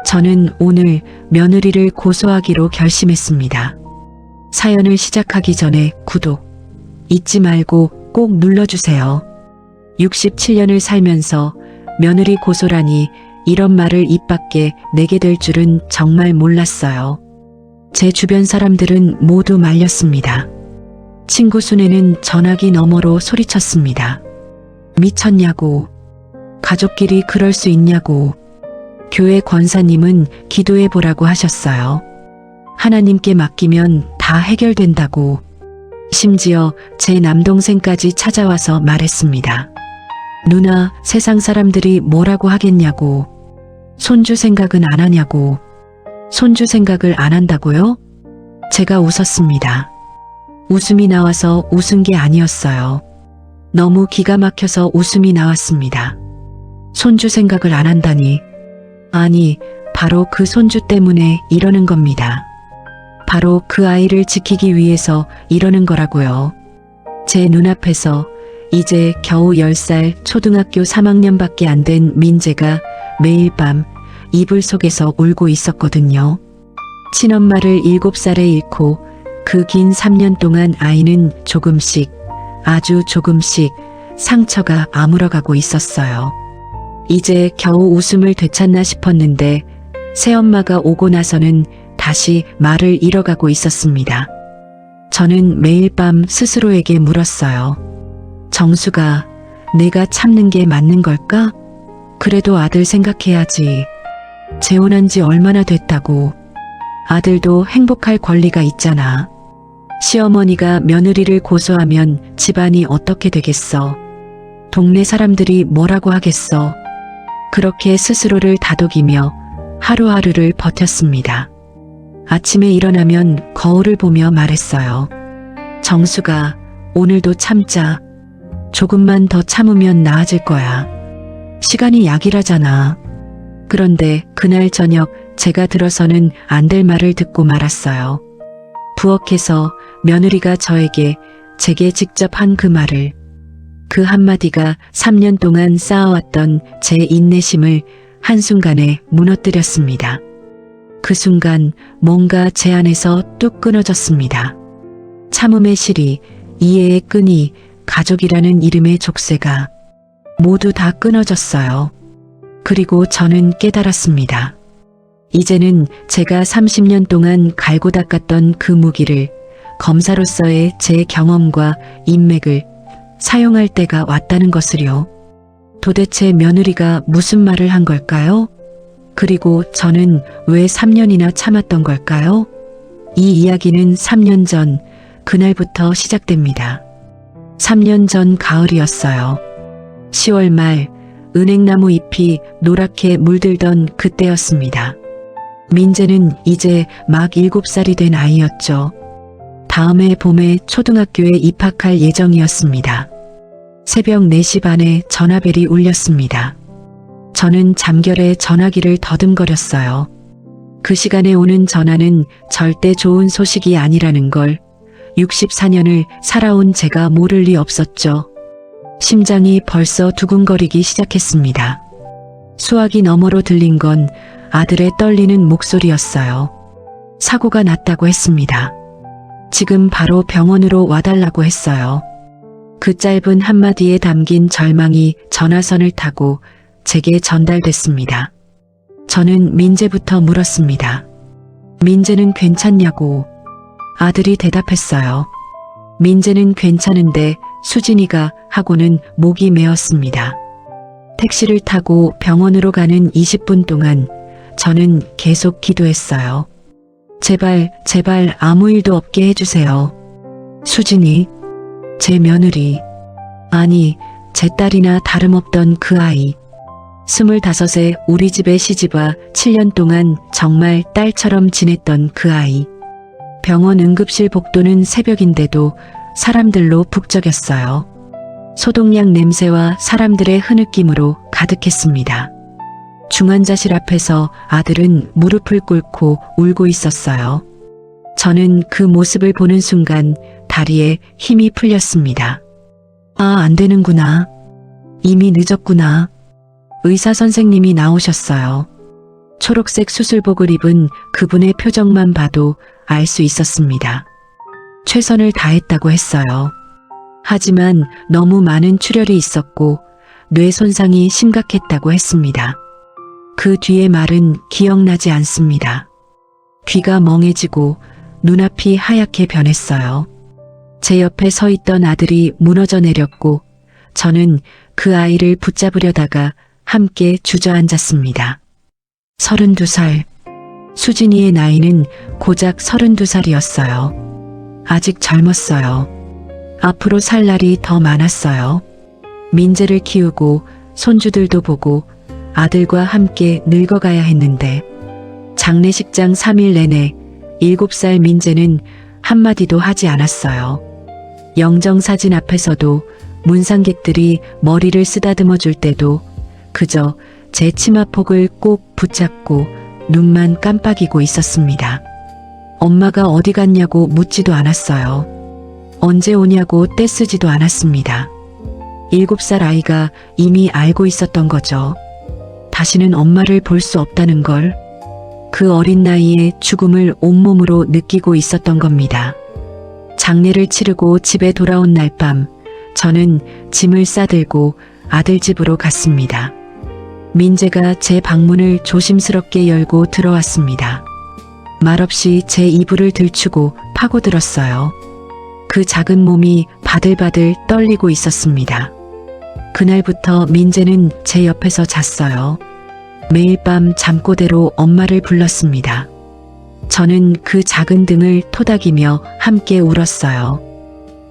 저는 오늘 며느리를 고소하기로 결심했습니다. 사연을 시작하기 전에 구독 잊지 말고 꼭 눌러주세요. 67년을 살면서 며느리 고소라니 이런 말을 입 밖에 내게 될 줄은 정말 몰랐어요. 제 주변 사람들은 모두 말렸습니다. 친구 순애는 전화기 너머로 소리쳤습니다. 미쳤냐고. 가족끼리 그럴 수 있냐고. 교회 권사님은 기도해보라고 하셨어요. 하나님께 맡기면 다 해결된다고. 심지어 제 남동생까지 찾아와서 말했습니다. 누나, 세상 사람들이 뭐라고 하겠냐고. 손주 생각은 안 하냐고. 손주 생각을 안 한다고요? 제가 웃었습니다. 웃음이 나와서 웃은 게 아니었어요. 너무 기가 막혀서 웃음이 나왔습니다. 손주 생각을 안 한다니. 아니, 바로 그 손주 때문에 이러는 겁니다. 바로 그 아이를 지키기 위해서 이러는 거라고요. 제 눈앞에서 이제 겨우 10살 초등학교 3학년밖에 안 된 민재가 매일 밤 이불 속에서 울고 있었거든요. 친엄마를 7살에 잃고 그 긴 3년 동안 아이는 조금씩, 아주 조금씩 상처가 아물어가고 있었어요. 이제 겨우 웃음을 되찾나 싶었는데 새엄마가 오고 나서는 다시 말을 잃어가고 있었습니다. 저는 매일 밤 스스로에게 물었어요. 정수가, 내가 참는 게 맞는 걸까? 그래도 아들 생각해야지. 재혼한 지 얼마나 됐다고. 아들도 행복할 권리가 있잖아. 시어머니가 며느리를 고소하면 집안이 어떻게 되겠어. 동네 사람들이 뭐라고 하겠어. 그렇게 스스로를 다독이며 하루하루를 버텼습니다. 아침에 일어나면 거울을 보며 말했어요. 정수가, 오늘도 참자. 조금만 더 참으면 나아질 거야. 시간이 약이라잖아. 그런데 그날 저녁 제가 들어서는 안 될 말을 듣고 말았어요. 부엌에서 며느리가 제게 직접 한 그 말을, 그 한마디가 3년 동안 쌓아왔던 제 인내심을 한순간에 무너뜨렸습니다. 그 순간 뭔가 제 안에서 뚝 끊어졌습니다. 참음의 실이, 이해의 끈이, 가족이라는 이름의 족쇄가 모두 다 끊어졌어요. 그리고 저는 깨달았습니다. 이제는 제가 30년 동안 갈고 닦았던 그 무기를, 검사로서의 제 경험과 인맥을 사용할 때가 왔다는 것을요. 도대체 며느리가 무슨 말을 한 걸까요? 그리고 저는 왜 3년이나 참았던 걸까요? 이 이야기는 3년 전 그날부터 시작됩니다. 3년 전 가을이었어요. 10월 말 은행나무 잎이 노랗게 물들던 그때였습니다. 민재는 이제 막 7살이 된 아이였죠. 다음해 봄에 초등학교에 입학할 예정이었습니다. 새벽 4시 반에 전화벨이 울렸습니다. 저는 잠결에 전화기를 더듬거렸어요. 그 시간에 오는 전화는 절대 좋은 소식이 아니라는 걸 64년을 살아온 제가 모를 리 없었죠. 심장이 벌써 두근거리기 시작했습니다. 수화기 너머로 들린 건 아들의 떨리는 목소리였어요. 사고가 났다고 했습니다. 지금 바로 병원으로 와달라고 했어요. 그 짧은 한마디에 담긴 절망이 전화선을 타고 제게 전달됐습니다. 저는 민재부터 물었습니다. 민재는 괜찮냐고. 아들이 대답했어요. 민재는 괜찮은데 수진이가 하고는 목이 메었습니다. 택시를 타고 병원으로 가는 20분 동안 저는 계속 기도했어요. 제발, 제발 아무 일도 없게 해주세요. 수진이, 제 며느리, 아니, 제 딸이나 다름없던 그 아이. 25에 우리 집에 시집와 7년 동안 정말 딸처럼 지냈던 그 아이. 병원 응급실 복도는 새벽인데도 사람들로 북적였어요. 소독약 냄새와 사람들의 흐느낌으로 가득했습니다. 중환자실 앞에서 아들은 무릎을 꿇고 울고 있었어요. 저는 그 모습을 보는 순간 다리에 힘이 풀렸습니다. 아, 안 되는구나. 이미 늦었구나. 의사 선생님이 나오셨어요. 초록색 수술복을 입은 그분의 표정만 봐도 알 수 있었습니다. 최선을 다했다고 했어요. 하지만 너무 많은 출혈이 있었고 뇌 손상이 심각했다고 했습니다. 그 뒤의 말은 기억나지 않습니다. 귀가 멍해지고 눈앞이 하얗게 변했어요. 제 옆에 서 있던 아들이 무너져 내렸고 저는 그 아이를 붙잡으려다가 함께 주저앉았습니다. 32살. 수진이의 나이는 고작 32살이었어요. 아직 젊었어요. 앞으로 살 날이 더 많았어요. 민재를 키우고 손주들도 보고 아들과 함께 늙어가야 했는데 장례식장 3일 내내 7살 민재는 한마디도 하지 않았어요. 영정사진 앞에서도 문상객들이 머리를 쓰다듬어 줄 때도 그저 제 치마폭을 꼭 붙잡고 눈만 깜빡이고 있었습니다. 엄마가 어디 갔냐고 묻지도 않았어요. 언제 오냐고 떼쓰지도 않았습니다. 7살 아이가 이미 알고 있었던 거죠. 다시는 엄마를 볼 수 없다는 걸. 그 어린 나이에 죽음을 온몸으로 느끼고 있었던 겁니다. 장례를 치르고 집에 돌아온 날 밤, 저는 짐을 싸들고 아들 집으로 갔습니다. 민재가 제 방문을 조심스럽게 열고 들어왔습니다. 말없이 제 이불을 들추고 파고들었어요. 그 작은 몸이 바들바들 떨리고 있었습니다. 그날부터 민재는 제 옆에서 잤어요. 매일 밤 잠꼬대로 엄마를 불렀습니다. 저는 그 작은 등을 토닥이며 함께 울었어요.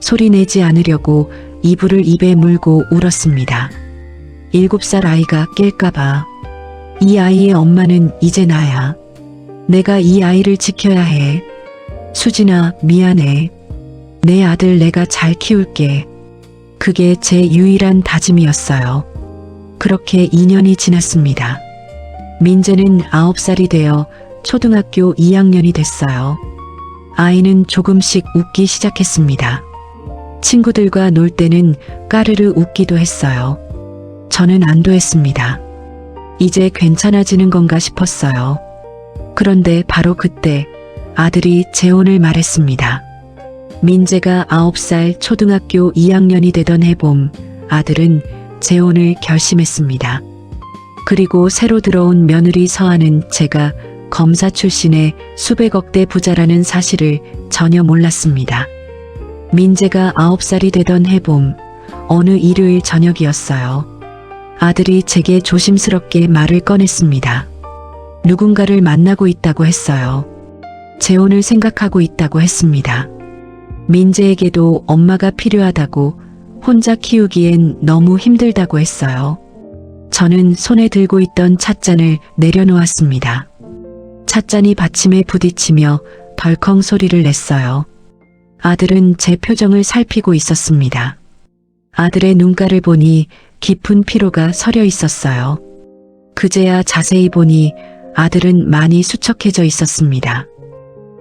소리 내지 않으려고 이불을 입에 물고 울었습니다. 7살 아이가 깰까봐. 이 아이의 엄마는 이제 나야. 내가 이 아이를 지켜야 해. 수진아, 미안해. 내 아들 내가 잘 키울게. 그게 제 유일한 다짐이었어요. 그렇게 2년이 지났습니다. 민재는 9살이 되어 초등학교 2학년이 됐어요. 아이는 조금씩 웃기 시작했습니다. 친구들과 놀 때는 까르르 웃기도 했어요. 저는 안도했습니다. 이제 괜찮아지는 건가 싶었어요. 그런데 바로 그때 아들이 재혼을 말했습니다. 민재가 9살 초등학교 2학년이 되던 해봄 아들은 재혼을 결심했습니다. 그리고 새로 들어온 며느리 서아는 제가 검사 출신의 수백억대 부자라는 사실을 전혀 몰랐습니다. 민재가 9살이 되던 해봄 어느 일요일 저녁이었어요. 아들이 제게 조심스럽게 말을 꺼냈습니다. 누군가를 만나고 있다고 했어요. 재혼을 생각하고 있다고 했습니다. 민재에게도 엄마가 필요하다고, 혼자 키우기엔 너무 힘들다고 했어요. 저는 손에 들고 있던 찻잔을 내려놓았습니다. 찻잔이 받침에 부딪히며 덜컹 소리를 냈어요. 아들은 제 표정을 살피고 있었습니다. 아들의 눈가를 보니 깊은 피로가 서려 있었어요. 그제야 자세히 보니 아들은 많이 수척해져 있었습니다.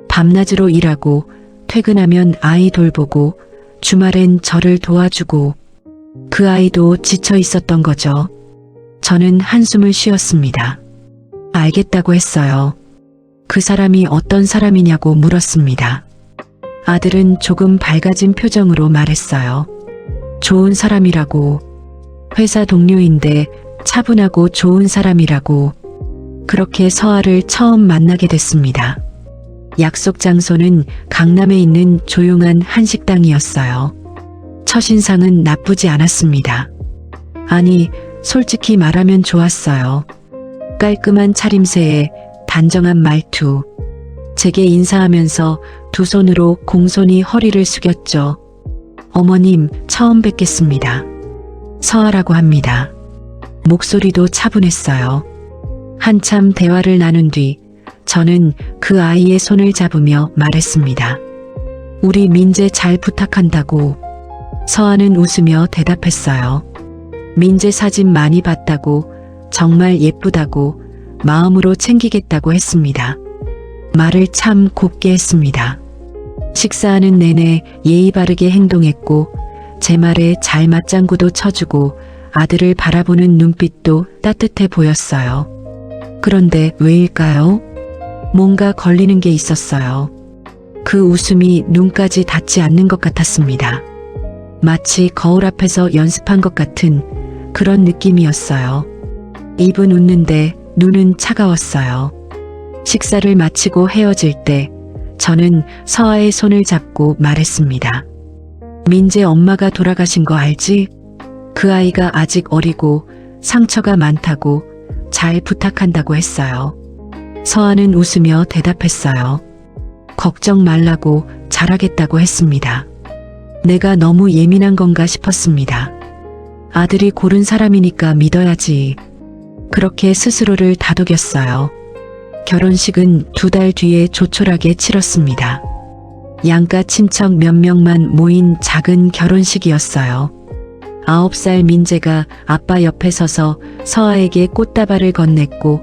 밤낮으로 일하고 퇴근하면 아이 돌보고 주말엔 저를 도와주고 그 아이도 지쳐 있었던 거죠. 저는 한숨을 쉬었습니다. 알겠다고 했어요. 그 사람이 어떤 사람이냐고 물었습니다. 아들은 조금 밝아진 표정으로 말했어요. 좋은 사람이라고. 회사 동료인데 차분하고 좋은 사람이라고. 그렇게 서아를 처음 만나게 됐습니다. 약속 장소는 강남에 있는 조용한 한식당이었어요. 첫인상은 나쁘지 않았습니다. 아니, 솔직히 말하면 좋았어요. 깔끔한 차림새에 단정한 말투. 제게 인사하면서 두 손으로 공손히 허리를 숙였죠. 어머님, 처음 뵙겠습니다. 서아라고 합니다. 목소리도 차분했어요. 한참 대화를 나눈 뒤 저는 그 아이의 손을 잡으며 말했습니다. 우리 민재 잘 부탁한다고. 서아는 웃으며 대답했어요. 민재 사진 많이 봤다고, 정말 예쁘다고, 마음으로 챙기겠다고 했습니다. 말을 참 곱게 했습니다. 식사하는 내내 예의 바르게 행동했고 제 말에 잘 맞장구도 쳐주고 아들을 바라보는 눈빛도 따뜻해 보였어요. 그런데 왜일까요? 뭔가 걸리는 게 있었어요. 그 웃음이 눈까지 닿지 않는 것 같았습니다. 마치 거울 앞에서 연습한 것 같은 그런 느낌이었어요. 입은 웃는데 눈은 차가웠어요. 식사를 마치고 헤어질 때 저는 서아의 손을 잡고 말했습니다. 민재 엄마가 돌아가신 거 알지? 그 아이가 아직 어리고 상처가 많다고 잘 부탁한다고 했어요. 서아는 웃으며 대답했어요. 걱정 말라고 잘하겠다고 했습니다. 내가 너무 예민한 건가 싶었습니다. 아들이 고른 사람이니까 믿어야지. 그렇게 스스로를 다독였어요. 결혼식은 2달 뒤에 조촐하게 치렀습니다. 양가 친척 몇 명만 모인 작은 결혼식이었어요. 9살 민재가 아빠 옆에 서서 서아에게 꽃다발을 건넸고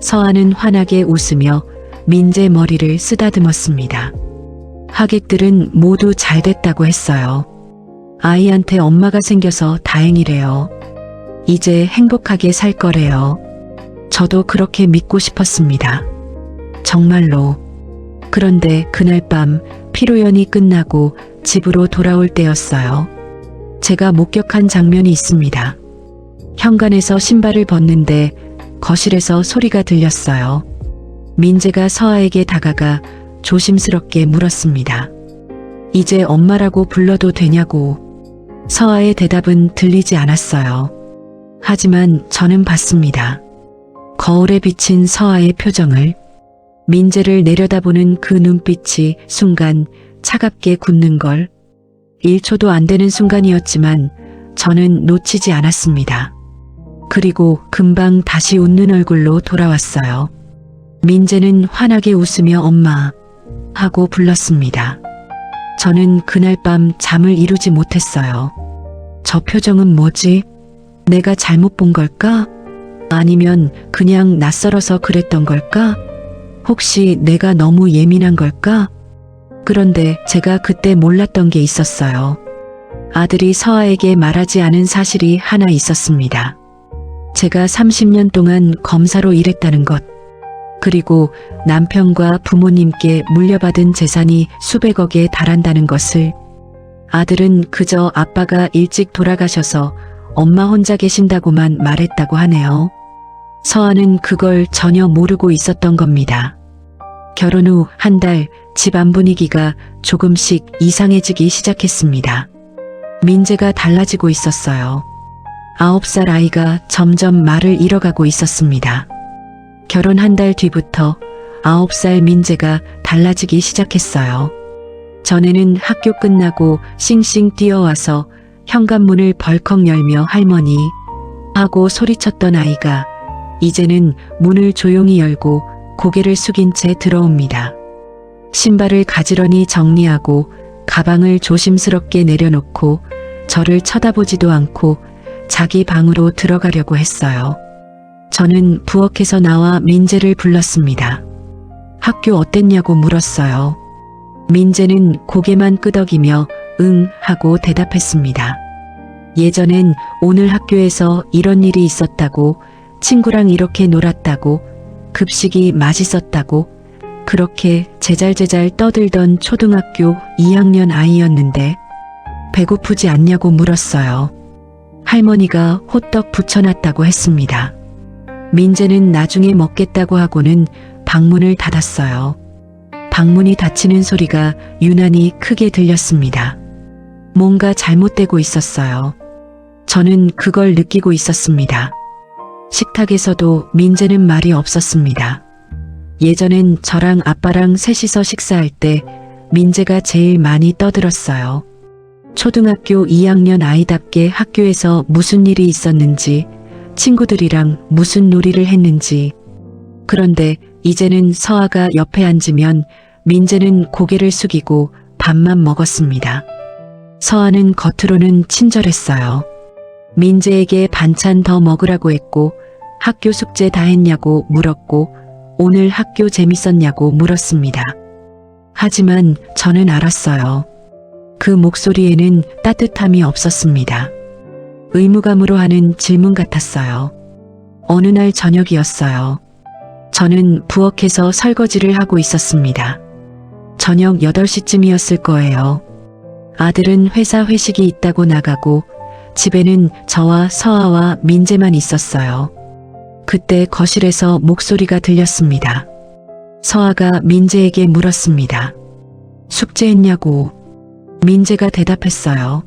서아는 환하게 웃으며 민재 머리를 쓰다듬었습니다. 하객들은 모두 잘 됐다고 했어요. 아이한테 엄마가 생겨서 다행이래요. 이제 행복하게 살 거래요. 저도 그렇게 믿고 싶었습니다. 정말로. 그런데 그날 밤 피로연이 끝나고 집으로 돌아올 때였어요. 제가 목격한 장면이 있습니다. 현관에서 신발을 벗는데 거실에서 소리가 들렸어요. 민재가 서아에게 다가가 조심스럽게 물었습니다. 이제 엄마라고 불러도 되냐고. 서아의 대답은 들리지 않았어요. 하지만 저는 봤습니다. 거울에 비친 서아의 표정을. 민재를 내려다보는 그 눈빛이 순간 차갑게 굳는 걸. 1초도 안 되는 순간이었지만 저는 놓치지 않았습니다. 그리고 금방 다시 웃는 얼굴로 돌아왔어요. 민재는 환하게 웃으며 엄마 하고 불렀습니다. 저는 그날 밤 잠을 이루지 못했어요. 저 표정은 뭐지? 내가 잘못 본 걸까? 아니면 그냥 낯설어서 그랬던 걸까? 혹시 내가 너무 예민한 걸까? 그런데 제가 그때 몰랐던 게 있었어요. 아들이 서아에게 말하지 않은 사실이 하나 있었습니다. 제가 30년 동안 검사로 일했다는 것. 그리고 남편과 부모님께 물려받은 재산이 수백억에 달한다는 것을. 아들은 그저 아빠가 일찍 돌아가셔서 엄마 혼자 계신다고만 말했다고 하네요. 서아는 그걸 전혀 모르고 있었던 겁니다. 결혼 후 한 달 집안 분위기가 조금씩 이상해지기 시작했습니다. 민재가 달라지고 있었어요. 9살 아이가 점점 말을 잃어가고 있었습니다. 결혼 한 달 뒤부터 9살 민재가 달라지기 시작했어요. 전에는 학교 끝나고 싱싱 뛰어와서 현관문을 벌컥 열며 할머니 하고 소리쳤던 아이가 이제는 문을 조용히 열고 고개를 숙인 채 들어옵니다. 신발을 가지런히 정리하고 가방을 조심스럽게 내려놓고 저를 쳐다보지도 않고 자기 방으로 들어가려고 했어요. 저는 부엌에서 나와 민재를 불렀습니다. 학교 어땠냐고 물었어요. 민재는 고개만 끄덕이며 응 하고 대답했습니다. 예전엔 오늘 학교에서 이런 일이 있었다고, 친구랑 이렇게 놀았다고, 급식이 맛있었다고, 그렇게 제잘제잘 떠들던 초등학교 2학년 아이였는데 배고프지 않냐고 물었어요. 할머니가 호떡 부쳐놨다고 했습니다. 민재는 나중에 먹겠다고 하고는 방문을 닫았어요. 방문이 닫히는 소리가 유난히 크게 들렸습니다. 뭔가 잘못되고 있었어요. 저는 그걸 느끼고 있었습니다. 식탁에서도 민재는 말이 없었습니다. 예전엔 저랑 아빠랑 셋이서 식사할 때 민재가 제일 많이 떠들었어요. 초등학교 2학년 아이답게 학교에서 무슨 일이 있었는지, 친구들이랑 무슨 놀이를 했는지. 그런데 이제는 서아가 옆에 앉으면 민재는 고개를 숙이고 밥만 먹었습니다. 서아는 겉으로는 친절했어요. 민재에게 반찬 더 먹으라고 했고, 학교 숙제 다 했냐고 물었고, 오늘 학교 재밌었냐고 물었습니다. 하지만 저는 알았어요. 그 목소리에는 따뜻함이 없었습니다. 의무감으로 하는 질문 같았어요. 어느 날 저녁이었어요. 저는 부엌에서 설거지를 하고 있었습니다. 저녁 8시쯤이었을 거예요. 아들은 회사 회식이 있다고 나가고 집에는 저와 서아와 민재만 있었어요. 그때 거실에서 목소리가 들렸습니다. 서아가 민재에게 물었습니다. 숙제했냐고. 민재가 대답했어요.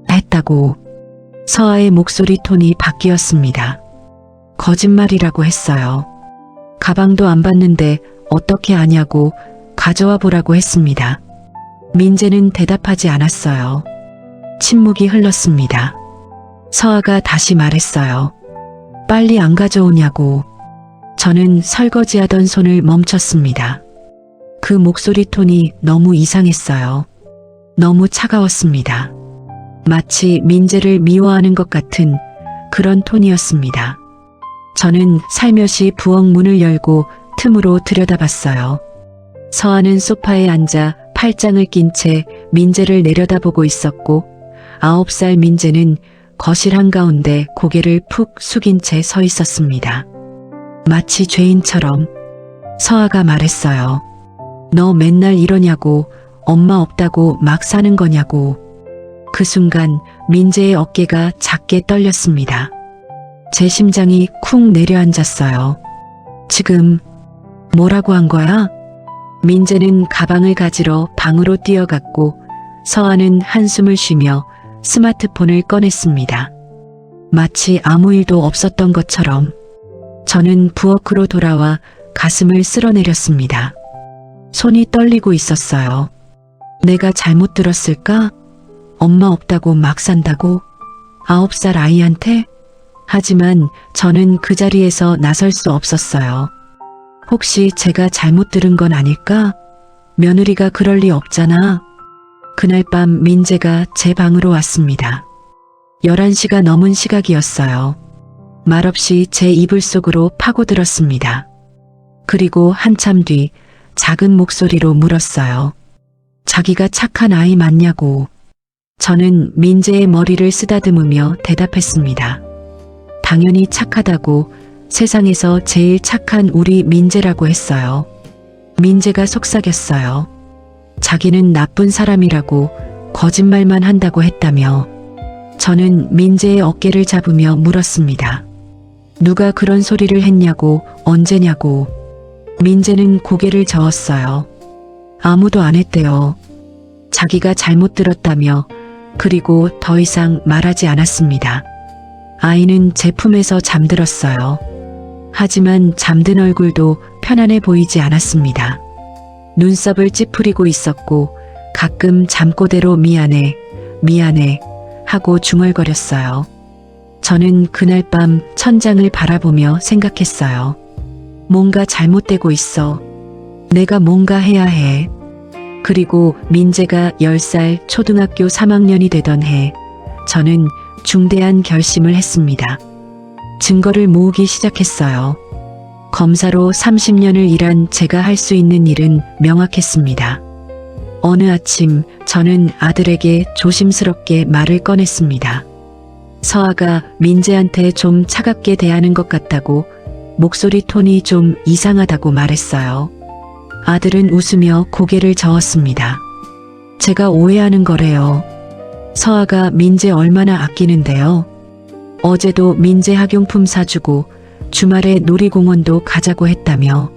했다고. 서아의 목소리 톤이 바뀌었습니다. 거짓말이라고 했어요. 가방도 안 봤는데 어떻게 아냐고 가져와 보라고 했습니다. 민재는 대답하지 않았어요. 침묵이 흘렀습니다. 서아가 다시 말했어요. 빨리 안 가져오냐고. 저는 설거지하던 손을 멈췄습니다. 그 목소리 톤이 너무 이상했어요. 너무 차가웠습니다. 마치 민재를 미워하는 것 같은 그런 톤이었습니다. 저는 살며시 부엌 문을 열고 틈으로 들여다봤어요. 서아는 소파에 앉아 팔짱을 낀 채 민재를 내려다보고 있었고 9살 민재는 거실 한가운데 고개를 푹 숙인 채 서 있었습니다. 마치 죄인처럼. 서아가 말했어요. 너 맨날 이러냐고. 엄마 없다고 막 사는 거냐고. 그 순간 민재의 어깨가 작게 떨렸습니다. 제 심장이 쿵 내려앉았어요. 지금 뭐라고 한 거야? 민재는 가방을 가지러 방으로 뛰어갔고 서아는 한숨을 쉬며 스마트폰을 꺼냈습니다. 마치 아무 일도 없었던 것처럼. 저는 부엌으로 돌아와 가슴을 쓸어내렸습니다. 손이 떨리고 있었어요. 내가 잘못 들었을까? 엄마 없다고 막 산다고? 9살 아이한테? 하지만 저는 그 자리에서 나설 수 없었어요. 혹시 제가 잘못 들은 건 아닐까? 며느리가 그럴 리 없잖아. 그날 밤 민재가 제 방으로 왔습니다. 11시가 넘은 시각이었어요. 말없이 제 이불 속으로 파고들었습니다. 그리고 한참 뒤 작은 목소리로 물었어요. 자기가 착한 아이 맞냐고. 저는 민재의 머리를 쓰다듬으며 대답했습니다. 당연히 착하다고. 세상에서 제일 착한 우리 민재라고 했어요. 민재가 속삭였어요. 자기는 나쁜 사람이라고 거짓말만 한다고 했다며. 저는 민재의 어깨를 잡으며 물었습니다. 누가 그런 소리를 했냐고, 언제냐고. 민재는 고개를 저었어요. 아무도 안 했대요. 자기가 잘못 들었다며. 그리고 더 이상 말하지 않았습니다. 아이는 제 품에서 잠들었어요. 하지만 잠든 얼굴도 편안해 보이지 않았습니다. 눈썹을 찌푸리고 있었고 가끔 잠꼬대로 미안해, 미안해 하고 중얼거렸어요. 저는 그날 밤 천장을 바라보며 생각했어요. 뭔가 잘못되고 있어. 내가 뭔가 해야 해. 그리고 민재가 10살 초등학교 3학년이 되던 해, 저는 중대한 결심을 했습니다. 증거를 모으기 시작했어요. 검사로 30년을 일한 제가 할 수 있는 일은 명확했습니다. 어느 아침 저는 아들에게 조심스럽게 말을 꺼냈습니다. 서아가 민재한테 좀 차갑게 대하는 것 같다고, 목소리 톤이 좀 이상하다고 말했어요. 아들은 웃으며 고개를 저었습니다. 제가 오해하는 거래요. 서아가 민재 얼마나 아끼는데요. 어제도 민재 학용품 사주고 주말에 놀이공원도 가자고 했다며.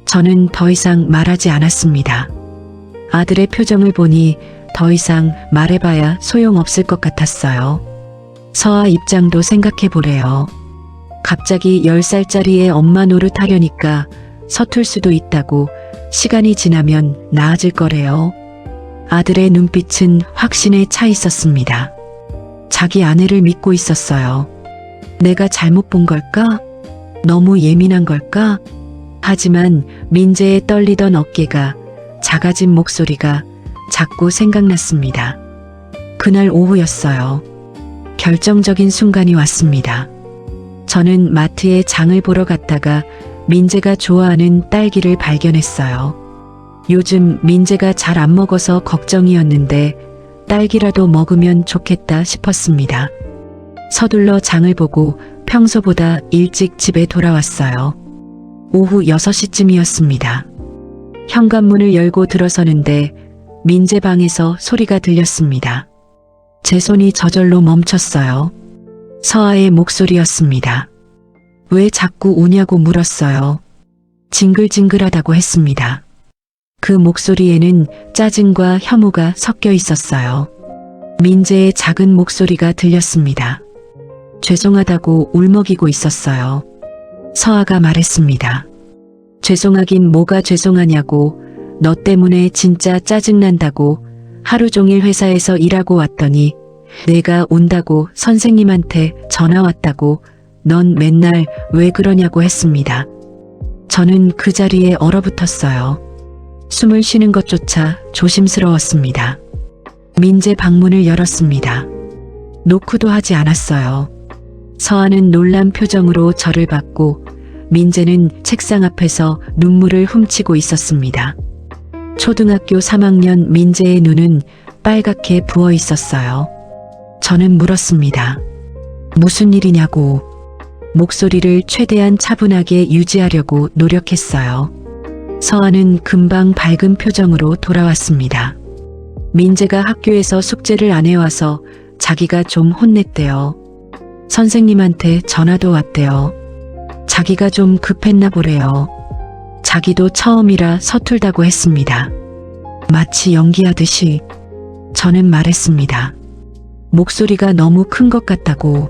저는 더 이상 말하지 않았습니다. 아들의 표정을 보니 더 이상 말해봐야 소용없을 것 같았어요. 서아 입장도 생각해 보래요. 갑자기 10살짜리의 엄마 노릇하려니까 서툴 수도 있다고. 시간이 지나면 나아질 거래요. 아들의 눈빛은 확신에 차 있었습니다. 자기 아내를 믿고 있었어요. 내가 잘못 본 걸까? 너무 예민한 걸까? 하지만 민재의 떨리던 어깨가, 작아진 목소리가 자꾸 생각났습니다. 그날 오후였어요. 결정적인 순간이 왔습니다. 저는 마트에 장을 보러 갔다가 민재가 좋아하는 딸기를 발견했어요. 요즘 민재가 잘 안 먹어서 걱정이었는데 딸기라도 먹으면 좋겠다 싶었습니다. 서둘러 장을 보고 평소보다 일찍 집에 돌아왔어요. 오후 6시쯤이었습니다. 현관문을 열고 들어서는데 민재 방에서 소리가 들렸습니다. 제 손이 저절로 멈췄어요. 서아의 목소리였습니다. 왜 자꾸 우냐고 물었어요. 징글징글하다고 했습니다. 그 목소리에는 짜증과 혐오가 섞여 있었어요. 민재의 작은 목소리가 들렸습니다. 죄송하다고 울먹이고 있었어요. 서아가 말했습니다. 죄송하긴 뭐가 죄송하냐고, 너 때문에 진짜 짜증난다고, 하루 종일 회사에서 일하고 왔더니 내가 온다고 선생님한테 전화 왔다고, 넌 맨날 왜 그러냐고 했습니다. 저는 그 자리에 얼어붙었어요. 숨을 쉬는 것조차 조심스러웠습니다. 민재 방문을 열었습니다. 노크도 하지 않았어요. 서아는 놀란 표정으로 저를 봤고 민재는 책상 앞에서 눈물을 훔치고 있었습니다. 초등학교 3학년 민재의 눈은 빨갛게 부어 있었어요. 저는 물었습니다. 무슨 일이냐고. 목소리를 최대한 차분하게 유지하려고 노력했어요. 서아는 금방 밝은 표정으로 돌아왔습니다. 민재가 학교에서 숙제를 안 해와서 자기가 좀 혼냈대요. 선생님한테 전화도 왔대요. 자기가 좀 급했나 보래요. 자기도 처음이라 서툴다고 했습니다. 마치 연기하듯이. 저는 말했습니다. 목소리가 너무 큰 것 같다고.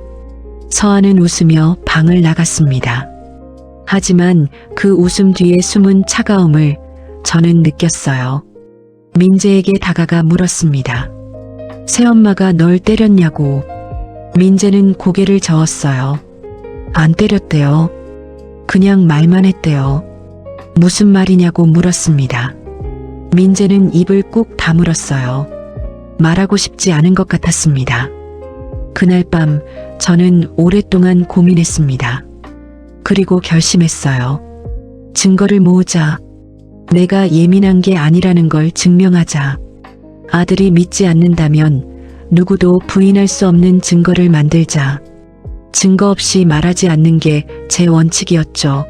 서아는 웃으며 방을 나갔습니다. 하지만 그 웃음 뒤에 숨은 차가움을 저는 느꼈어요. 민재에게 다가가 물었습니다. 새엄마가 널 때렸냐고. 민재는 고개를 저었어요. 안 때렸대요. 그냥 말만 했대요. 무슨 말이냐고 물었습니다. 민재는 입을 꾹 다물었어요. 말하고 싶지 않은 것 같았습니다. 그날 밤 저는 오랫동안 고민했습니다. 그리고 결심했어요. 증거를 모으자. 내가 예민한 게 아니라는 걸 증명하자. 아들이 믿지 않는다면 누구도 부인할 수 없는 증거를 만들자. 증거 없이 말하지 않는 게 제 원칙이었죠.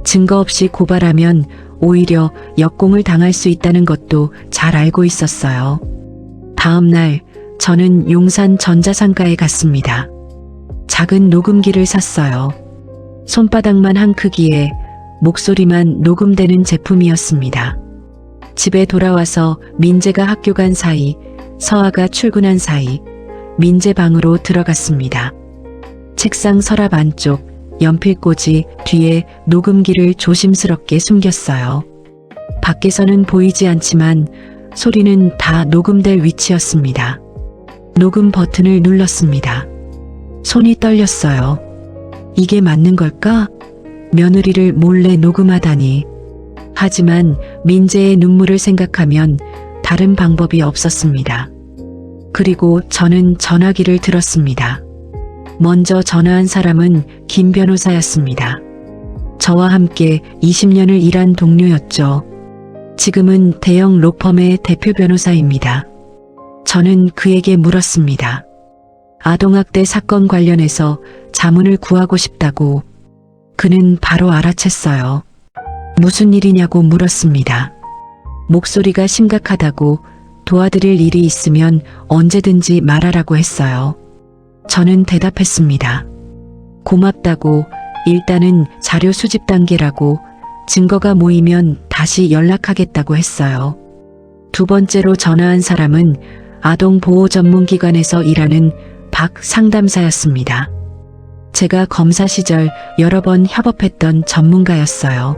증거 없이 고발하면 오히려 역공을 당할 수 있다는 것도 잘 알고 있었어요. 다음 날 저는 용산 전자상가에 갔습니다. 작은 녹음기를 샀어요. 손바닥만 한 크기에 목소리만 녹음되는 제품이었습니다. 집에 돌아와서 민재가 학교 간 사이, 서아가 출근한 사이 민재 방으로 들어갔습니다. 책상 서랍 안쪽 연필꽂이 뒤에 녹음기를 조심스럽게 숨겼어요. 밖에서는 보이지 않지만 소리는 다 녹음될 위치였습니다. 녹음 버튼을 눌렀습니다. 손이 떨렸어요. 이게 맞는 걸까? 며느리를 몰래 녹음하다니. 하지만 민재의 눈물을 생각하면 다른 방법이 없었습니다. 그리고 저는 전화기를 들었습니다. 먼저 전화한 사람은 김 변호사였습니다. 저와 함께 20년을 일한 동료였죠. 지금은 대형 로펌의 대표 변호사입니다. 저는 그에게 물었습니다. 아동학대 사건 관련해서 자문을 구하고 싶다고. 그는 바로 알아챘어요. 무슨 일이냐고 물었습니다. 목소리가 심각하다고, 도와드릴 일이 있으면 언제든지 말하라고 했어요. 저는 대답했습니다. 고맙다고, 일단은 자료 수집 단계라고, 증거가 모이면 다시 연락하겠다고 했어요. 두 번째로 전화한 사람은 아동보호전문기관에서 일하는 박 상담사였습니다. 제가 검사 시절 여러 번 협업했던 전문가였어요.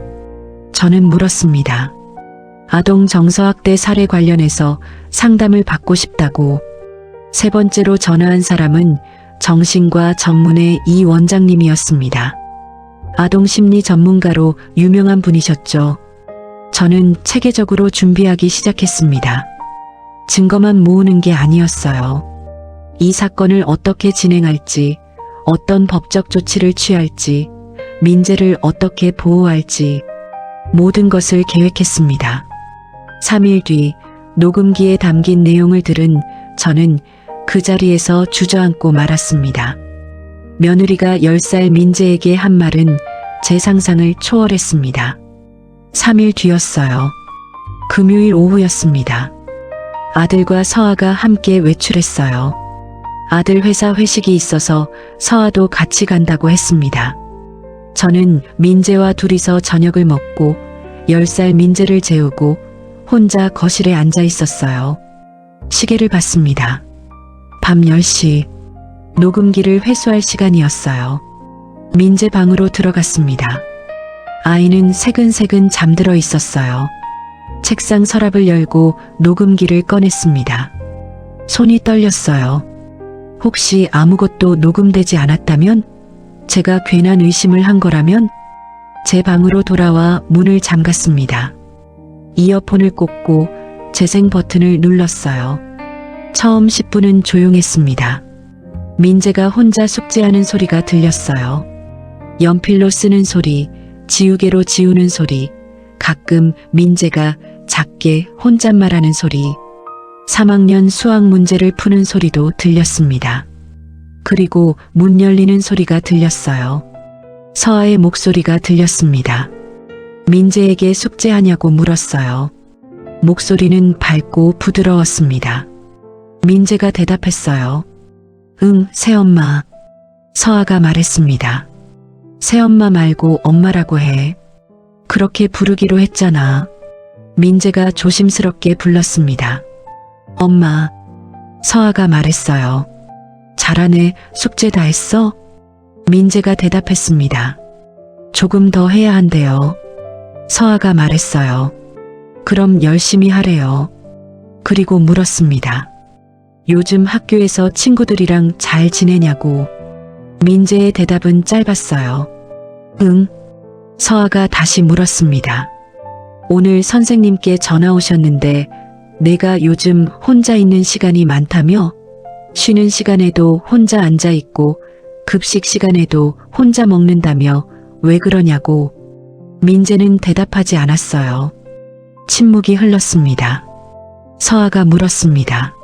저는 물었습니다. 아동 정서학대 사례 관련해서 상담을 받고 싶다고. 세 번째로 전화한 사람은 정신과 전문의 이 원장님이었습니다. 아동심리 전문가로 유명한 분이셨죠. 저는 체계적으로 준비하기 시작했습니다. 증거만 모으는 게 아니었어요. 이 사건을 어떻게 진행할지, 어떤 법적 조치를 취할지, 민재를 어떻게 보호할지 모든 것을 계획했습니다. 3일 뒤 녹음기에 담긴 내용을 들은 저는 그 자리에서 주저앉고 말았습니다. 며느리가 10살 민재에게 한 말은 제 상상을 초월했습니다. 3일 뒤였어요. 금요일 오후였습니다. 아들과 서아가 함께 외출했어요. 아들 회사 회식이 있어서 서아도 같이 간다고 했습니다. 저는 민재와 둘이서 저녁을 먹고 10살 민재를 재우고 혼자 거실에 앉아 있었어요. 시계를 봤습니다. 밤 10시, 녹음기를 회수할 시간이었어요. 민재 방으로 들어갔습니다. 아이는 새근새근 잠들어 있었어요. 책상 서랍을 열고 녹음기를 꺼냈습니다. 손이 떨렸어요. 혹시 아무것도 녹음되지 않았다면? 제가 괜한 의심을 한 거라면? 제 방으로 돌아와 문을 잠갔습니다. 이어폰을 꽂고 재생 버튼을 눌렀어요. 처음 10분은 조용했습니다. 민재가 혼자 숙제하는 소리가 들렸어요. 연필로 쓰는 소리, 지우개로 지우는 소리, 가끔 민재가 작게 혼잣말하는 소리, 3학년 수학 문제를 푸는 소리도 들렸습니다. 그리고 문 열리는 소리가 들렸어요. 서아의 목소리가 들렸습니다. 민재에게 숙제하냐고 물었어요. 목소리는 밝고 부드러웠습니다. 민재가 대답했어요. 응, 새엄마. 서아가 말했습니다. 새엄마 말고 엄마라고 해. 그렇게 부르기로 했잖아. 민재가 조심스럽게 불렀습니다. 엄마. 서아가 말했어요. 잘하네, 숙제 다 했어? 민재가 대답했습니다. 조금 더 해야 한대요. 서아가 말했어요. 그럼 열심히 하래요. 그리고 물었습니다. 요즘 학교에서 친구들이랑 잘 지내냐고. 민재의 대답은 짧았어요. 응. 서아가 다시 물었습니다. 오늘 선생님께 전화 오셨는데 내가 요즘 혼자 있는 시간이 많다며? 쉬는 시간에도 혼자 앉아 있고 급식 시간에도 혼자 먹는다며 왜 그러냐고. 민재는 대답하지 않았어요. 침묵이 흘렀습니다. 서아가 물었습니다.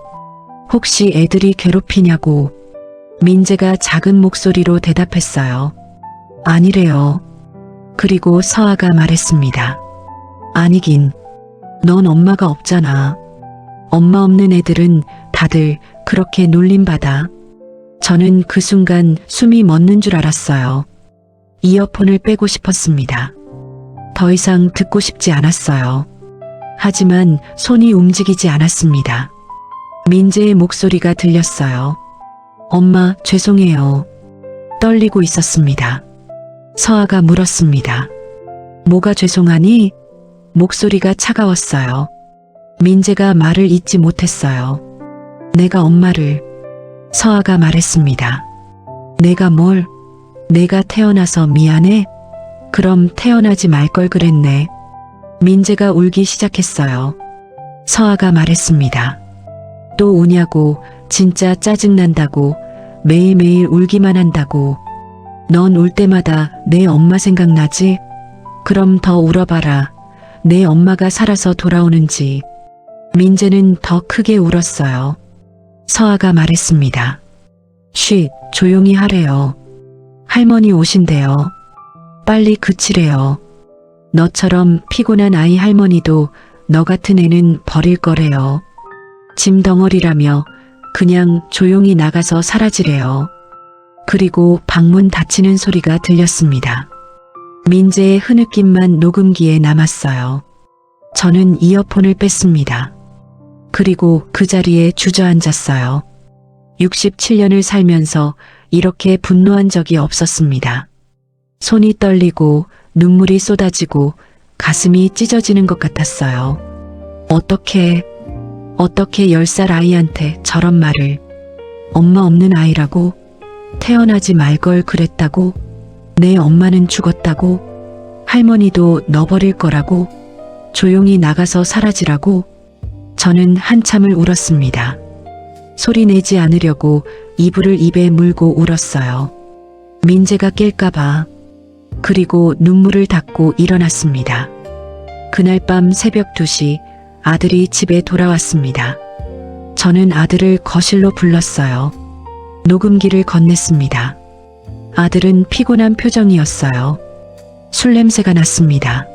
혹시 애들이 괴롭히냐고. 민재가 작은 목소리로 대답했어요. 아니래요. 그리고 서아가 말했습니다. 아니긴. 넌 엄마가 없잖아. 엄마 없는 애들은 다들 그렇게 놀림받아. 저는 그 순간 숨이 멎는 줄 알았어요. 이어폰을 빼고 싶었습니다. 더 이상 듣고 싶지 않았어요. 하지만 손이 움직이지 않았습니다. 민재의 목소리가 들렸어요. 엄마, 죄송해요. 떨리고 있었습니다. 서아가 물었습니다. 뭐가 죄송하니? 목소리가 차가웠어요. 민재가 말을 잇지 못했어요. 내가 엄마를. 서아가 말했습니다. 내가 뭘? 내가 태어나서 미안해? 그럼 태어나지 말 걸 그랬네. 민재가 울기 시작했어요. 서아가 말했습니다. 또 우냐고, 진짜 짜증난다고, 매일매일 울기만 한다고. 넌 울 때마다 내 엄마 생각나지? 그럼 더 울어봐라. 내 엄마가 살아서 돌아오는지. 민재는 더 크게 울었어요. 서아가 말했습니다. 쉿, 조용히 하래요. 할머니 오신대요. 빨리 그치래요. 너처럼 피곤한 아이 할머니도 너 같은 애는 버릴 거래요. 짐 덩어리라며 그냥 조용히 나가서 사라지래요. 그리고 방문 닫히는 소리가 들렸습니다. 민재의 흐느낌만 녹음기에 남았어요. 저는 이어폰을 뺐습니다. 그리고 그 자리에 주저앉았어요. 67년을 살면서 이렇게 분노한 적이 없었습니다. 손이 떨리고 눈물이 쏟아지고 가슴이 찢어지는 것 같았어요. 어떻게 10살 아이한테 저런 말을. 엄마 없는 아이라고? 태어나지 말 걸 그랬다고? 내 엄마는 죽었다고? 할머니도 너 버릴 거라고? 조용히 나가서 사라지라고? 저는 한참을 울었습니다. 소리 내지 않으려고 이불을 입에 물고 울었어요. 민재가 깰까봐. 그리고 눈물을 닦고 일어났습니다. 그날 밤 새벽 2시 아들이 집에 돌아왔습니다. 저는 아들을 거실로 불렀어요. 녹음기를 건넸습니다. 아들은 피곤한 표정이었어요. 술 냄새가 났습니다.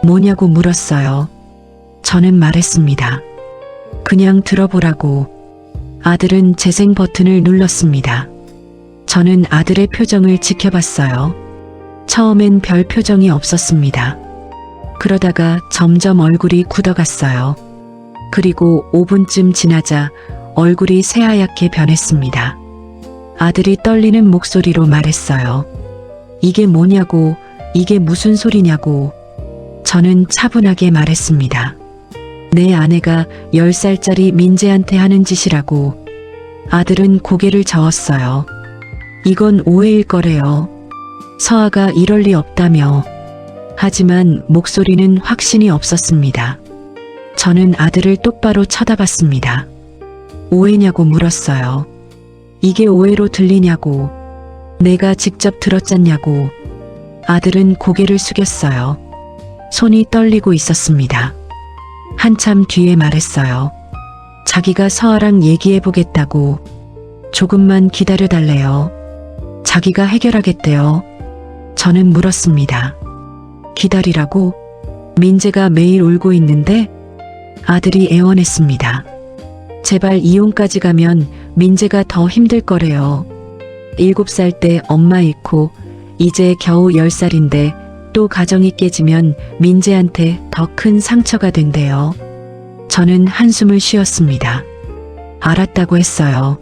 뭐냐고 물었어요. 저는 말했습니다. 그냥 들어보라고. 아들은 재생 버튼을 눌렀습니다. 저는 아들의 표정을 지켜봤어요. 처음엔 별 표정이 없었습니다. 그러다가 점점 얼굴이 굳어갔어요. 그리고 5분쯤 지나자 얼굴이 새하얗게 변했습니다. 아들이 떨리는 목소리로 말했어요. 이게 뭐냐고, 이게 무슨 소리냐고. 저는 차분하게 말했습니다. 내 아내가 10살짜리 민재한테 하는 짓이라고. 아들은 고개를 저었어요. 이건 오해일 거래요. 서아가 이럴 리 없다며. 하지만 목소리는 확신이 없었습니다. 저는 아들을 똑바로 쳐다봤습니다. 오해냐고 물었어요. 이게 오해로 들리냐고. 내가 직접 들었잖냐고. 아들은 고개를 숙였어요. 손이 떨리고 있었습니다. 한참 뒤에 말했어요. 자기가 서아랑 얘기해보겠다고. 조금만 기다려달래요. 자기가 해결하겠대요. 저는 물었습니다. 기다리라고? 민재가 매일 울고 있는데? 아들이 애원했습니다. 제발 이혼까지 가면 민재가 더 힘들 거래요. 7살 때 엄마 잃고 이제 겨우 10살인데 또 가정이 깨지면 민재한테 더 큰 상처가 된대요. 저는 한숨을 쉬었습니다. 알았다고 했어요.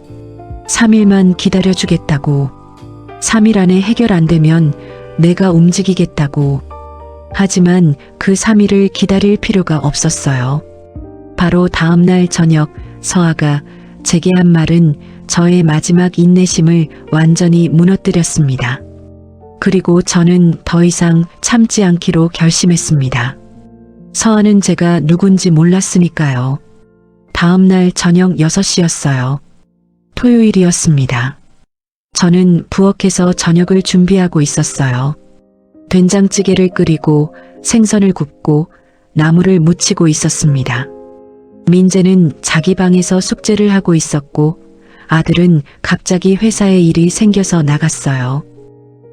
3일만 기다려주겠다고. 3일 안에 해결 안 되면 내가 움직이겠다고. 하지만 그 3일을 기다릴 필요가 없었어요. 바로 다음 날 저녁 서아가 제게 한 말은 저의 마지막 인내심을 완전히 무너뜨렸습니다. 그리고 저는 더 이상 참지 않기로 결심했습니다. 서아는 제가 누군지 몰랐으니까요. 다음 날 저녁 6시였어요. 토요일이었습니다. 저는 부엌에서 저녁을 준비하고 있었어요. 된장찌개를 끓이고 생선을 굽고 나물을 무치고 있었습니다. 민재는 자기 방에서 숙제를 하고 있었고 아들은 갑자기 회사에 일이 생겨서 나갔어요.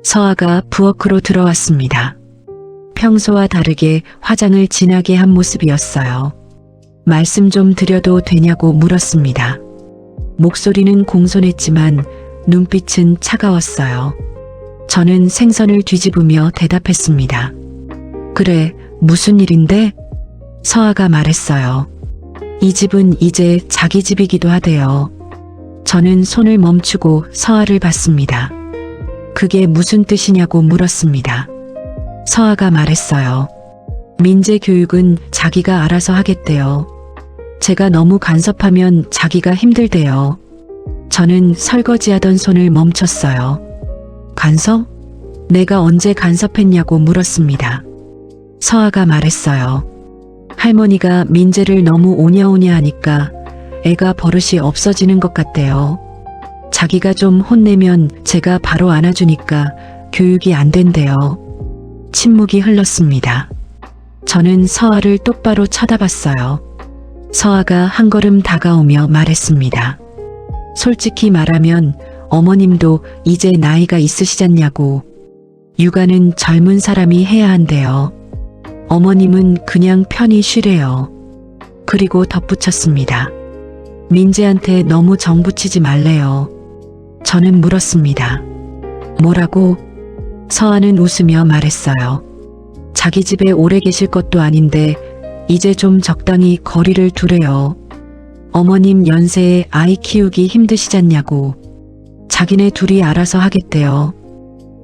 서아가 부엌으로 들어왔습니다. 평소와 다르게 화장을 진하게 한 모습이었어요. 말씀 좀 드려도 되냐고 물었습니다. 목소리는 공손했지만 눈빛은 차가웠어요. 저는 생선을 뒤집으며 대답했습니다. 그래, 무슨 일인데? 서아가 말했어요. 이 집은 이제 자기 집이기도 하대요. 저는 손을 멈추고 서아를 봤습니다. 그게 무슨 뜻이냐고 물었습니다. 서아가 말했어요. 민재 교육은 자기가 알아서 하겠대요. 제가 너무 간섭하면 자기가 힘들대요. 저는 설거지하던 손을 멈췄어요. 간섭? 내가 언제 간섭했냐고 물었습니다. 서아가 말했어요. 할머니가 민재를 너무 오냐오냐 하니까 애가 버릇이 없어지는 것 같대요. 자기가 좀 혼내면 제가 바로 안아주니까 교육이 안 된대요. 침묵이 흘렀습니다. 저는 서아를 똑바로 쳐다봤어요. 서아가 한 걸음 다가오며 말했습니다. 솔직히 말하면 어머님도 이제 나이가 있으시잖냐고. 육아는 젊은 사람이 해야 한대요. 어머님은 그냥 편히 쉬래요. 그리고 덧붙였습니다. 민재한테 너무 정붙이지 말래요. 저는 물었습니다. 뭐라고? 서아는 웃으며 말했어요. 자기 집에 오래 계실 것도 아닌데 이제 좀 적당히 거리를 두래요. 어머님 연세에 아이 키우기 힘드시잖냐고. 자기네 둘이 알아서 하겠대요.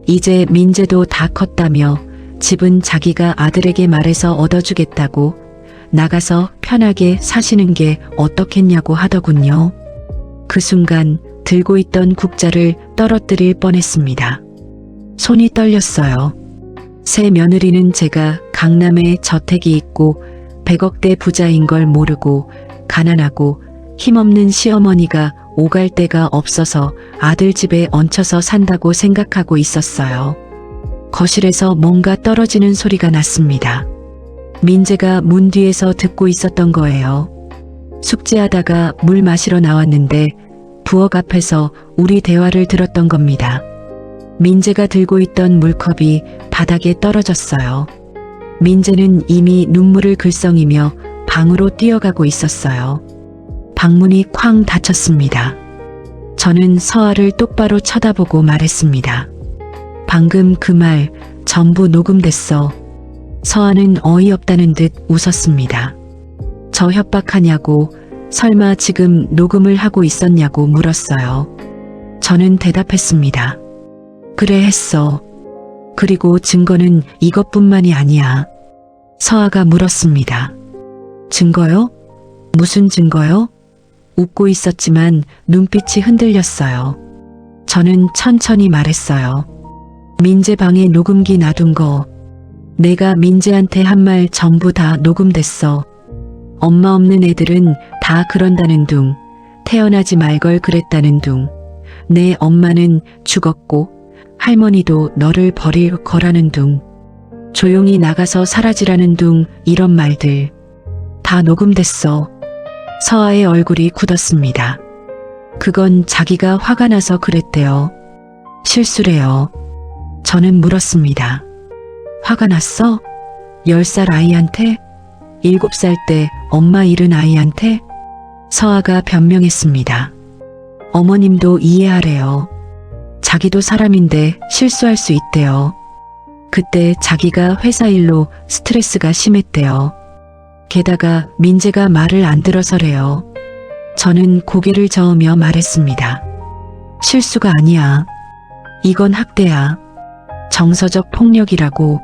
이제 민재도 다 컸다며 집은 자기가 아들에게 말해서 얻어주겠다고 나가서 편하게 사시는 게 어떻겠냐고 하더군요. 그 순간 들고 있던 국자를 떨어뜨릴 뻔했습니다. 손이 떨렸어요. 새 며느리는 제가 강남에 저택이 있고 100억대 부자인 걸 모르고 가난하고 힘없는 시어머니가 오갈 데가 없어서 아들 집에 얹혀서 산다고 생각하고 있었어요. 거실에서 뭔가 떨어지는 소리가 났습니다. 민재가 문 뒤에서 듣고 있었던 거예요. 숙제하다가 물 마시러 나왔는데 부엌 앞에서 우리 대화를 들었던 겁니다. 민재가 들고 있던 물컵이 바닥에 떨어졌어요. 민재는 이미 눈물을 글썽이며 방으로 뛰어가고 있었어요. 방문이 쾅 닫혔습니다. 저는 서아를 똑바로 쳐다보고 말했습니다. 방금 그 말 전부 녹음됐어. 서아는 어이없다는 듯 웃었습니다. 저 협박하냐고, 설마 지금 녹음을 하고 있었냐고 물었어요. 저는 대답했습니다. 그래 했어. 그리고 증거는 이것뿐만이 아니야. 서아가 물었습니다. 증거요? 무슨 증거요? 웃고 있었지만 눈빛이 흔들렸어요. 저는 천천히 말했어요. 민재 방에 녹음기 놔둔 거. 내가 민재한테 한 말 전부 다 녹음됐어. 엄마 없는 애들은 다 그런다는 둥. 태어나지 말 걸 그랬다는 둥. 내 엄마는 죽었고 할머니도 너를 버릴 거라는 둥. 조용히 나가서 사라지라는 둥. 이런 말들. 다 녹음됐어. 서아의 얼굴이 굳었습니다. 그건 자기가 화가 나서 그랬대요. 실수래요. 저는 물었습니다. 화가 났어? 10살 아이한테? 7살 때 엄마 잃은 아이한테? 서아가 변명했습니다. 어머님도 이해하래요. 자기도 사람인데 실수할 수 있대요. 그때 자기가 회사 일로 스트레스가 심했대요. 게다가 민재가 말을 안 들어서래요. 저는 고개를 저으며 말했습니다. 실수가 아니야. 이건 학대야. 정서적 폭력이라고.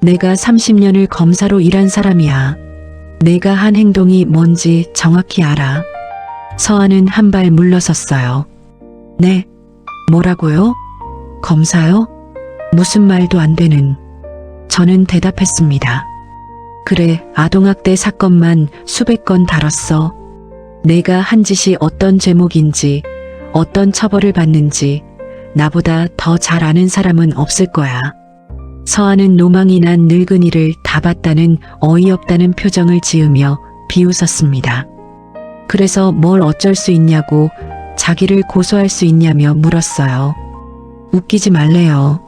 내가 30년을 검사로 일한 사람이야. 내가 한 행동이 뭔지 정확히 알아. 서아는 한 발 물러섰어요. 네? 뭐라고요? 검사요? 무슨 말도 안 되는. 저는 대답했습니다. 그래, 아동학대 사건만 수백 건 다뤘어. 내가 한 짓이 어떤 죄목인지, 어떤 처벌을 받는지 나보다 더 잘 아는 사람은 없을 거야. 서아는 노망이 난 늙은이를 다 봤다는 어이없다는 표정을 지으며 비웃었습니다. 그래서 뭘 어쩔 수 있냐고, 자기를 고소할 수 있냐며 물었어요. 웃기지 말래요.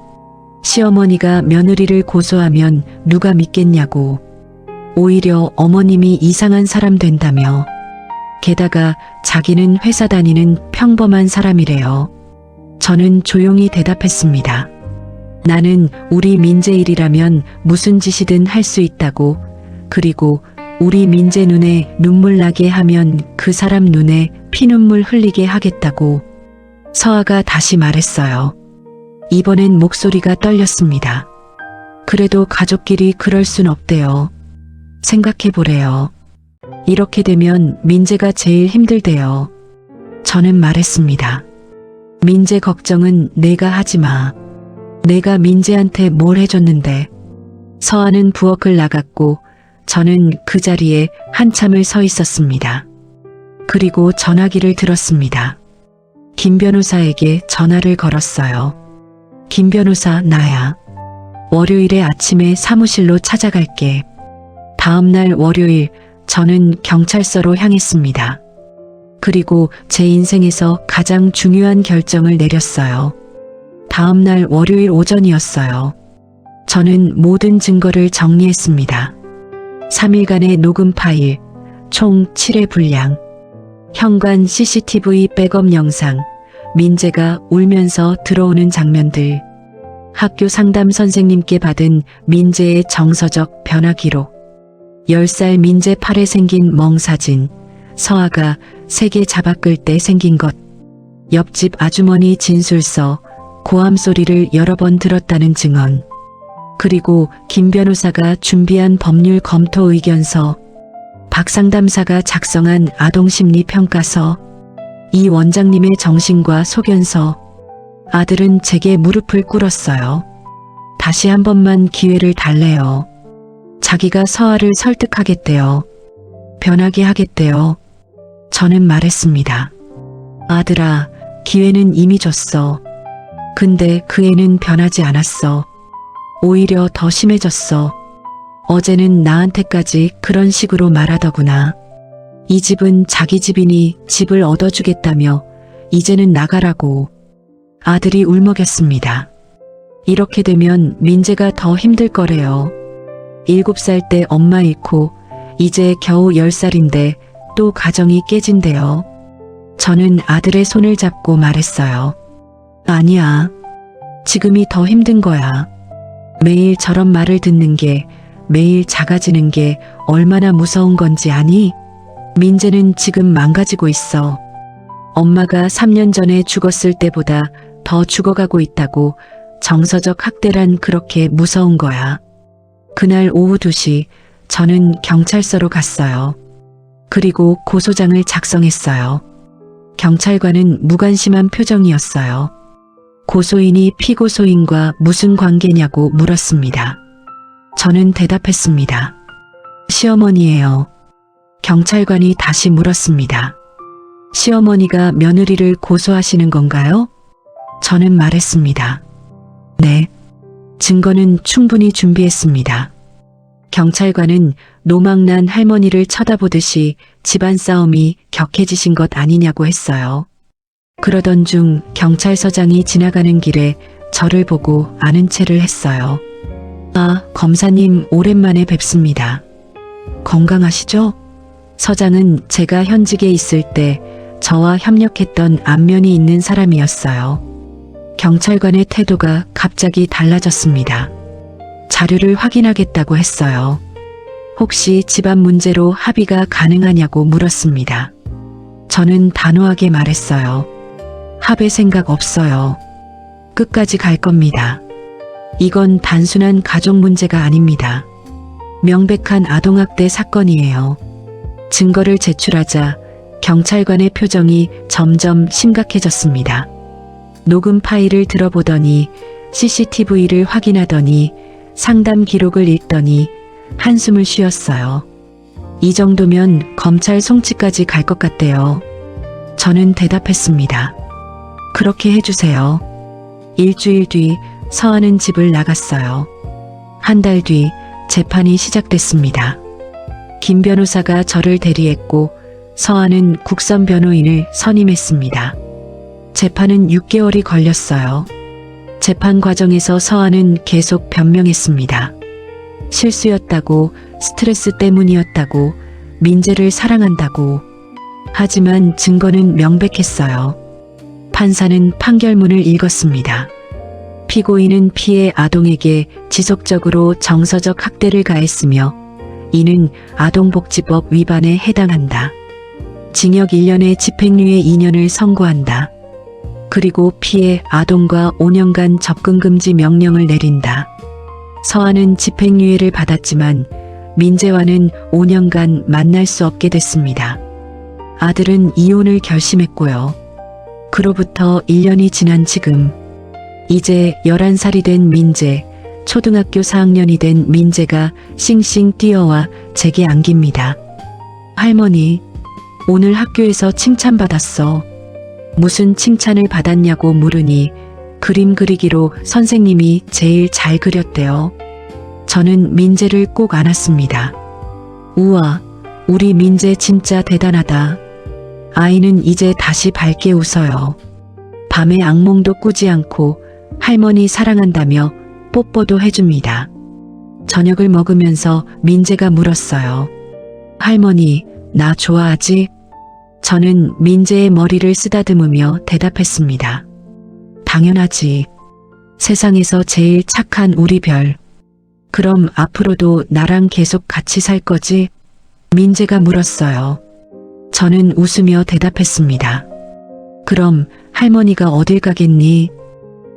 시어머니가 며느리를 고소하면 누가 믿겠냐고. 오히려 어머님이 이상한 사람 된다며. 게다가 자기는 회사 다니는 평범한 사람이래요. 저는 조용히 대답했습니다. 나는 우리 민재 일이라면 무슨 짓이든 할 수 있다고. 그리고 우리 민재 눈에 눈물 나게 하면 그 사람 눈에 피눈물 흘리게 하겠다고. 서아가 다시 말했어요. 이번엔 목소리가 떨렸습니다. 그래도 가족끼리 그럴 순 없대요. 생각해보래요. 이렇게 되면 민재가 제일 힘들대요. 저는 말했습니다. 민재 걱정은 내가 하지 마. 내가 민재한테 뭘 해줬는데. 서아는 부엌을 나갔고 저는 그 자리에 한참을 서 있었습니다. 그리고 전화기를 들었습니다. 김 변호사에게 전화를 걸었어요. 김 변호사, 나야. 월요일에 아침에 사무실로 찾아갈게. 다음 날 월요일 저는 경찰서로 향했습니다. 그리고 제 인생에서 가장 중요한 결정을 내렸어요. 다음 날 월요일 오전이었어요. 저는 모든 증거를 정리했습니다. 3일간의 녹음 파일, 총 7회 분량, 현관 CCTV 백업 영상, 민재가 울면서 들어오는 장면들, 학교 상담 선생님께 받은 민재의 정서적 변화 기록, 10살 민재 팔에 생긴 멍 사진, 서아가 세게 잡아 끌 때 생긴 것, 옆집 아주머니 진술서, 고함 소리를 여러 번 들었다는 증언, 그리고 김 변호사가 준비한 법률 검토 의견서, 박 상담사가 작성한 아동심리평가서, 이 원장님의 정신과 소견서. 아들은 제게 무릎을 꿇었어요. 다시 한 번만 기회를 달래요. 자기가 서아를 설득하겠대요. 변하게 하겠대요. 저는 말했습니다. 아들아, 기회는 이미 줬어. 근데 그 애는 변하지 않았어. 오히려 더 심해졌어. 어제는 나한테까지 그런 식으로 말하더구나. 이 집은 자기 집이니 집을 얻어주겠다며 이제는 나가라고. 아들이 울먹였습니다. 이렇게 되면 민재가 더 힘들 거래요. 7살 때 엄마 잃고 이제 겨우 10살인데 또 가정이 깨진대요. 저는 아들의 손을 잡고 말했어요. 아니야. 지금이 더 힘든 거야. 매일 저런 말을 듣는 게, 매일 작아지는 게 얼마나 무서운 건지 아니? 민재는 지금 망가지고 있어. 엄마가 3년 전에 죽었을 때보다 더 죽어가고 있다고. 정서적 학대란 그렇게 무서운 거야. 그날 오후 2시 저는 경찰서로 갔어요. 그리고 고소장을 작성했어요. 경찰관은 무관심한 표정이었어요. 고소인이 피고소인과 무슨 관계냐고 물었습니다. 저는 대답했습니다. 시어머니예요. 경찰관이 다시 물었습니다. 시어머니가 며느리를 고소하시는 건가요? 저는 말했습니다. 네. 증거는 충분히 준비했습니다. 경찰관은 노망난 할머니를 쳐다보듯이 집안 싸움이 격해지신 것 아니냐고 했어요. 그러던 중 경찰서장이 지나가는 길에 저를 보고 아는 체를 했어요. 아, 검사님 오랜만에 뵙습니다. 건강하시죠? 서장은 제가 현직에 있을 때 저와 협력했던 안면이 있는 사람이었어요. 경찰관의 태도가 갑자기 달라졌습니다. 자료를 확인하겠다고 했어요. 혹시 집안 문제로 합의가 가능하냐고 물었습니다. 저는 단호하게 말했어요. 합의 생각 없어요. 끝까지 갈 겁니다. 이건 단순한 가족 문제가 아닙니다. 명백한 아동학대 사건이에요. 증거를 제출하자 경찰관의 표정이 점점 심각해졌습니다. 녹음 파일을 들어보더니 CCTV를 확인하더니 상담 기록을 읽더니 한숨을 쉬었어요. 이 정도면 검찰 송치까지 갈 것 같대요. 저는 대답했습니다. 그렇게 해주세요. 일주일 뒤 서아는 집을 나갔어요. 한 달 뒤 재판이 시작됐습니다. 김 변호사가 저를 대리했고 서아는 국선 변호인을 선임했습니다. 재판은 6개월이 걸렸어요. 재판 과정에서 서아는 계속 변명했습니다. 실수였다고, 스트레스 때문이었다고, 민재를 사랑한다고. 하지만 증거는 명백했어요. 판사는 판결문을 읽었습니다. 피고인은 피해 아동에게 지속적으로 정서적 학대를 가했으며 이는 아동복지법 위반에 해당한다. 징역 1년에 집행유예 2년을 선고한다. 그리고 피해 아동과 5년간 접근금지 명령을 내린다. 서아는 집행유예를 받았지만 민재와는 5년간 만날 수 없게 됐습니다. 아들은 이혼을 결심했고요. 그로부터 1년이 지난 지금 이제 11살이 된 민재, 초등학교 4학년이 된 민재가 싱싱 뛰어와 제게 안깁니다. 할머니, 오늘 학교에서 칭찬받았어. 무슨 칭찬을 받았냐고 물으니 그림 그리기로 선생님이 제일 잘 그렸대요. 저는 민재를 꼭 안았습니다. 우와, 우리 민재 진짜 대단하다. 아이는 이제 다시 밝게 웃어요. 밤에 악몽도 꾸지 않고 할머니 사랑한다며 뽀뽀도 해줍니다. 저녁을 먹으면서 민재가 물었어요. 할머니, 나 좋아하지? 저는 민재의 머리를 쓰다듬으며 대답했습니다. 당연하지. 세상에서 제일 착한 우리 별. 그럼 앞으로도 나랑 계속 같이 살 거지? 민재가 물었어요. 저는 웃으며 대답했습니다. 그럼 할머니가 어딜 가겠니?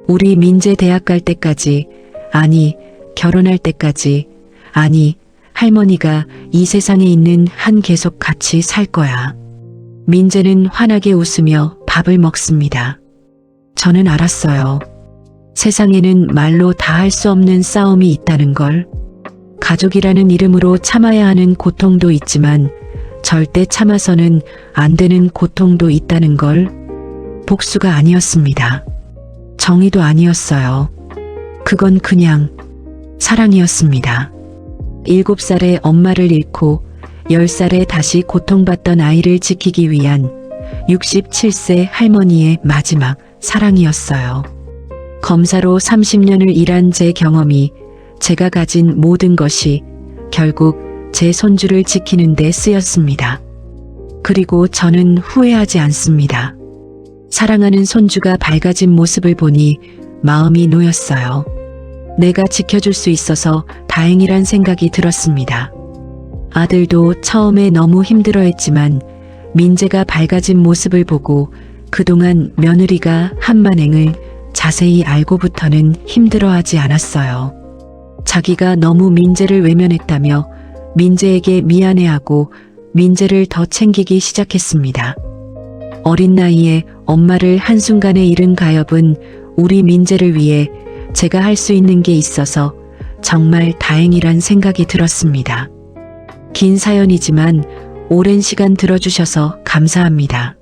우리 민재 대학 갈 때까지, 아니, 결혼할 때까지, 아니, 할머니가 이 세상에 있는 한 계속 같이 살 거야. 민재는 환하게 웃으며 밥을 먹습니다. 저는 알았어요. 세상에는 말로 다 할 수 없는 싸움이 있다는 걸. 가족이라는 이름으로 참아야 하는 고통도 있지만 절대 참아서는 안 되는 고통도 있다는 걸. 복수가 아니었습니다. 정의도 아니었어요. 그건 그냥 사랑이었습니다. 7살에 엄마를 잃고 10살에 다시 고통받던 아이를 지키기 위한 67세 할머니의 마지막 사랑이었어요. 검사로 30년을 일한 제 경험이, 제가 가진 모든 것이 결국 제 손주를 지키는 데 쓰였습니다. 그리고 저는 후회하지 않습니다. 사랑하는 손주가 밝아진 모습을 보니 마음이 놓였어요. 내가 지켜줄 수 있어서 다행이란 생각이 들었습니다. 아들도 처음에 너무 힘들어했지만 민재가 밝아진 모습을 보고 그동안 며느리가 한 만행을 자세히 알고부터는 힘들어하지 않았어요. 자기가 너무 민재를 외면했다며 민재에게 미안해하고 민재를 더 챙기기 시작했습니다. 어린 나이에 엄마를 한순간에 잃은 가엾은 우리 민재를 위해 제가 할 수 있는 게 있어서 정말 다행이란 생각이 들었습니다. 긴 사연이지만 오랜 시간 들어주셔서 감사합니다.